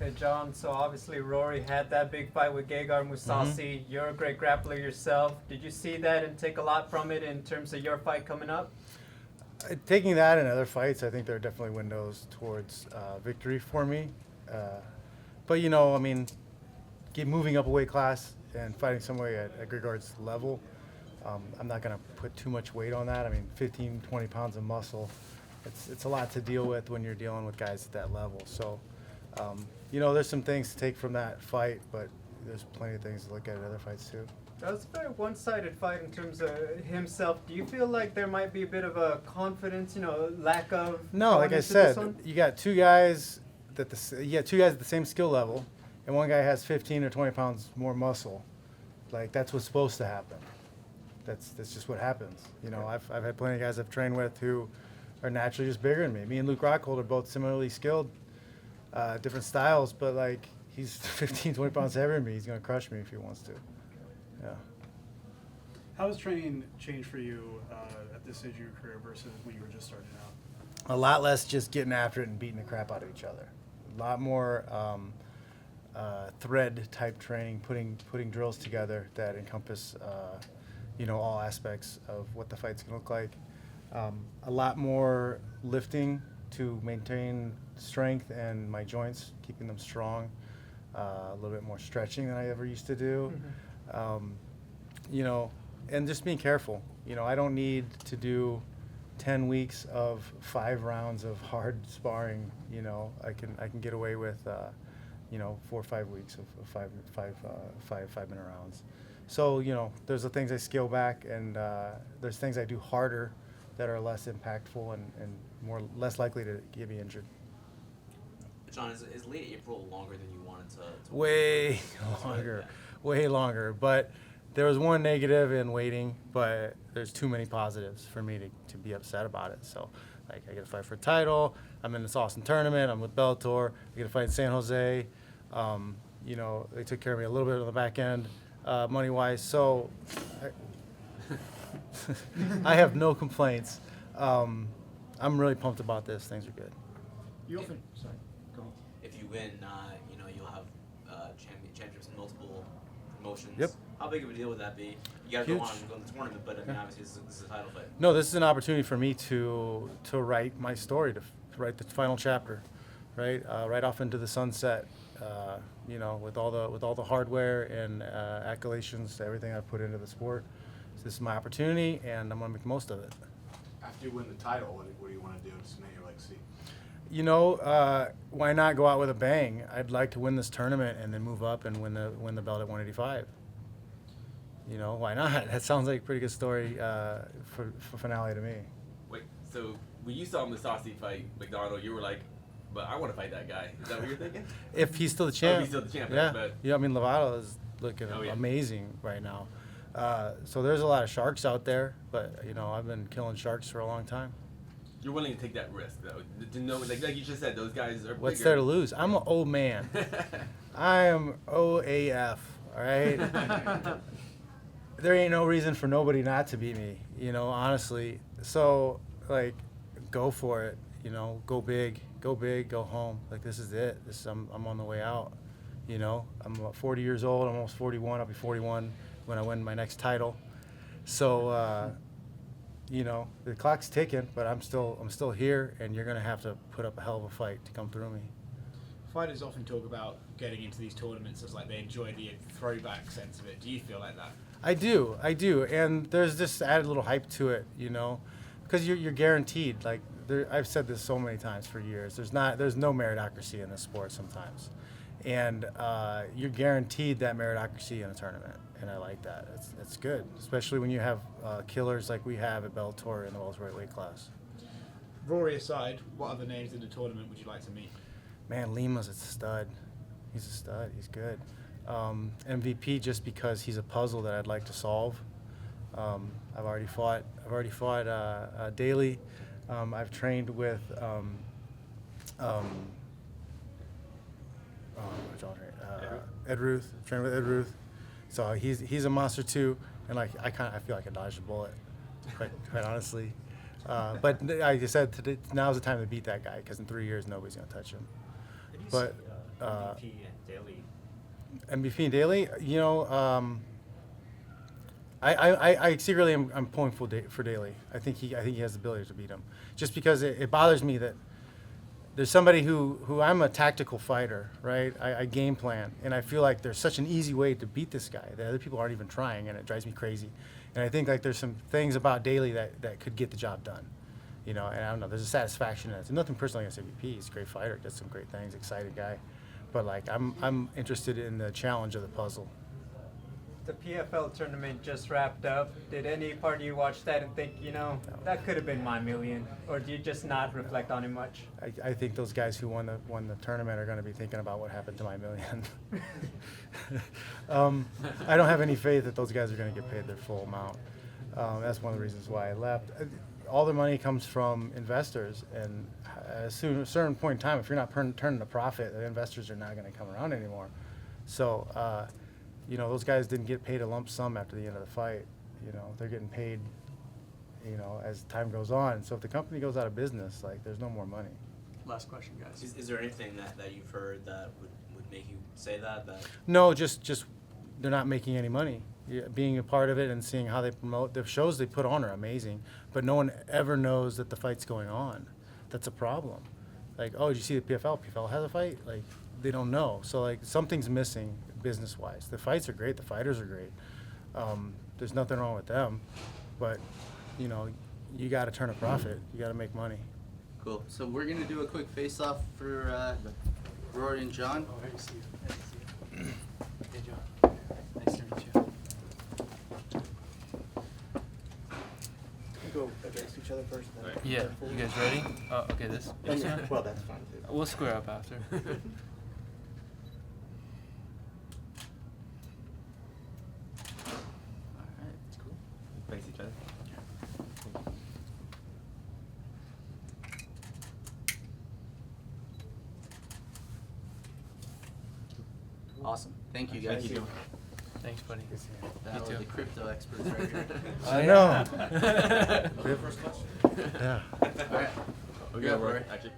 Okay, John, so obviously Rory had that big fight with Gegard Mousasi. You're a great grappler yourself. Did you see that and take a lot from it in terms of your fight coming up? Taking that and other fights, I think there are definitely windows towards victory for me. But, you know, I mean, moving up a weight class and fighting somebody at Gegard's level, I'm not going to put too much weight on that. I mean, 15, 20 pounds of muscle, it's a lot to deal with when you're dealing with guys at that level. So, you know, there's some things to take from that fight, but there's plenty of things to look at in other fights too. That was a very one-sided fight in terms of himself. Do you feel like there might be a bit of a confidence, you know, lack of? No, like I said, you got two guys at the same skill level, and one guy has 15 or 20 pounds more muscle. Like, that's what's supposed to happen. That's just what happens. You know, I've had plenty of guys I've trained with who are naturally just bigger than me. Me and Luke Rockhold are both similarly skilled, different styles, but like, he's 15, 20 pounds heavier than me. He's gonna crush me if he wants to. Yeah. How has training changed for you at this stage of your career versus when you were just starting out? A lot less just getting after it and beating the crap out of each other. A lot more thread type training, putting drills together that encompass you know, all aspects of what the fight's gonna look like. A lot more lifting to maintain strength and my joints, keeping them strong. A little bit more stretching than I ever used to do. You know, and just being careful. You know, I don't need to do 10 weeks of 5 rounds of hard sparring. You know, I can get away with, you know, 4 or 5 weeks of 5-minute rounds. So, you know, there's the things I scale back, and there's things I do harder that are less impactful and less likely to get me injured. John, is late April longer than you wanted to Way longer, way longer. But there was one negative in waiting, but there's too many positives for me to be upset about it. So, like, I get to fight for a title. I'm in this awesome tournament. I'm with Bellator. I get to fight in San Jose. You know, they took care of me a little bit on the back end, money-wise. So, I have no complaints. I'm really pumped about this. Things are good. You often, sorry, go on. If you win, you know, you'll have championships in multiple promotions. Yep. How big of a deal would that be? You got to go on and go in the tournament, but I mean, obviously this is a title fight. No, this is an opportunity for me to write my story, to write the final chapter, right? Right off into the sunset. You know, with all the hardware and accolades, everything I've put into the sport. So this is my opportunity, and I'm gonna make the most of it. After you win the title, what do you want to do to cement your legacy? You know, why not go out with a bang? I'd like to win this tournament and then move up and win the belt at 185. You know, why not? That sounds like a pretty good story for finale to me. Wait, so when you saw Mousasi fight MacDonald, you were like, but I want to fight that guy. Is that what you're thinking? If he's still the champ. Oh, he's still the champ. Yeah. But Yeah, I mean, Lovato is looking Oh, yeah. amazing right now. So there's a lot of sharks out there, but, you know, I've been killing sharks for a long time. you're willing to take that risk, though, to know, like you just said, those guys are What's bigger. there to lose? I'm an old man. I am OAF, all right? There ain't no reason for nobody not to beat me, you know, honestly. So, like, go for it, you know, go big, go home. Like, this is it. I'm on the way out, you know. I'm about 40 years old. I'm almost 41. I'll be 41 when I win my next title. So, you know, the clock's ticking, but I'm still here, and you're going to have to put up a hell of a fight to come through me. Fighters often talk about getting into these tournaments as like they enjoy the throwback sense of it. Do you feel like that? I do, and there's this added little hype to it, you know, because you're guaranteed. Like I've said this so many times for years. There's no meritocracy in this sport sometimes, and you're guaranteed that meritocracy in a tournament, and I like that. It's good, especially when you have killers like we have at Bellator in the welterweight weight class. Rory aside, what other names in the tournament would you like to meet? Man, Lima's a stud. He's a stud. He's good. MVP just because he's a puzzle that I'd like to solve. I've already fought Daly. I've trained with Ed Ruth. Trained with Ed Ruth. So he's a monster too. And like I feel like I dodged a bullet, quite honestly. But like I said, now's the time to beat that guy because in 3 years nobody's gonna touch him. But MVP and Daly. MVP and Daly, you know, I secretly am pulling for Daly. I think he has the ability to beat him. Just because it bothers me that there's somebody who I'm a tactical fighter, right? I game plan, and I feel like there's such an easy way to beat this guy that other people aren't even trying, and it drives me crazy. And I think like there's some things about Daly that could get the job done, you know. And I don't know, there's a satisfaction in it. Nothing personally against MVP. He's a great fighter, does some great things, exciting guy. But like I'm interested in the challenge of the puzzle. The PFL tournament just wrapped up. Did any part of you watch that and think, you know, that could have been my million? Or do you just not reflect on it much? I think those guys who won the tournament are going to be thinking about what happened to my million. I don't have any faith that those guys are going to get paid their full amount. That's one of the reasons why I left. All the money comes from investors, and at a certain point in time, if you're not turning a profit, the investors are not going to come around anymore. So, you know, those guys didn't get paid a lump sum after the end of the fight. You know, they're getting paid, you know, as time goes on. So if the company goes out of business, like, there's no more money. Last question, guys. Is there anything that you've heard that would make you say that? No, just they're not making any money. Yeah, being a part of it and seeing how they promote the shows they put on are amazing, but no one ever knows that the fight's going on. That's a problem. Like, oh, did you see the PFL? PFL has a fight? Like, they don't know. So like something's missing business-wise. The fights are great. The fighters are great. There's nothing wrong with them, but you know, you got to turn a profit. You got to make money. Cool. So we're gonna do a quick face-off for Rory and Jon. Oh, hey, Steve. Hey, Jon. Nice to meet you. Go against each other first. Then. Right. Yeah, you guys ready? Oh, okay, this. Well, that's fine too. We'll square up after. Alright, that's cool. Face each other. Awesome. Thank you guys. Thank you. Thanks, buddy. That You was too. the crypto experts right here. I know. First question. Yeah. Alright. We Go, got Rory. Actually.